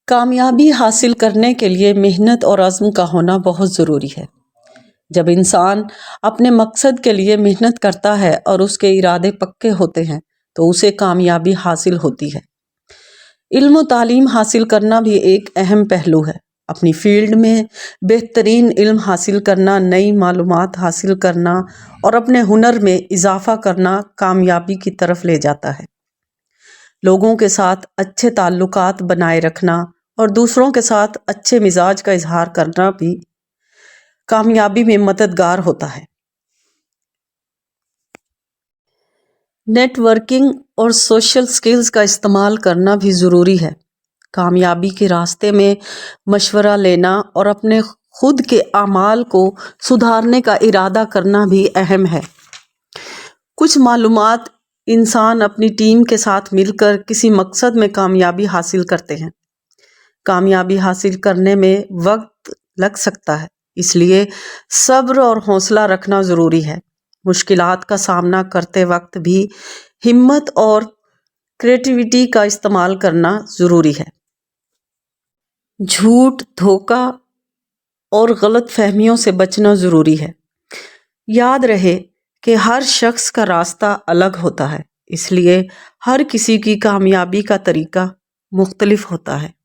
کامیابی حاصل کرنے کے لیے محنت اور عزم کا ہونا بہت ضروری ہے۔ جب انسان اپنے مقصد کے لیے محنت کرتا ہے اور اس کے ارادے پکے ہوتے ہیں تو اسے کامیابی حاصل ہوتی ہے۔ علم و تعلیم حاصل کرنا بھی ایک اہم پہلو ہے۔ اپنی فیلڈ میں بہترین علم حاصل کرنا، نئی معلومات حاصل کرنا اور اپنے ہنر میں اضافہ کرنا کامیابی کی طرف لے جاتا ہے۔ لوگوں کے ساتھ اچھے تعلقات بنائے رکھنا اور دوسروں کے ساتھ اچھے مزاج کا اظہار کرنا بھی کامیابی میں مددگار ہوتا ہے۔ نیٹ ورکنگ اور سوشل سکلز کا استعمال کرنا بھی ضروری ہے۔ کامیابی کے راستے میں مشورہ لینا اور اپنے خود کے اعمال کو سدھارنے کا ارادہ کرنا بھی اہم ہے۔ کچھ معلومات انسان اپنی ٹیم کے ساتھ مل کر کسی مقصد میں کامیابی حاصل کرتے ہیں۔ کامیابی حاصل کرنے میں وقت لگ سکتا ہے، اس لیے صبر اور حوصلہ رکھنا ضروری ہے۔ مشکلات کا سامنا کرتے وقت بھی ہمت اور کریٹیوٹی کا استعمال کرنا ضروری ہے۔ جھوٹ، دھوکہ اور غلط فہمیوں سے بچنا ضروری ہے۔ یاد رہے کہ ہر شخص کا راستہ الگ ہوتا ہے، اس لیے ہر کسی کی کامیابی کا طریقہ مختلف ہوتا ہے۔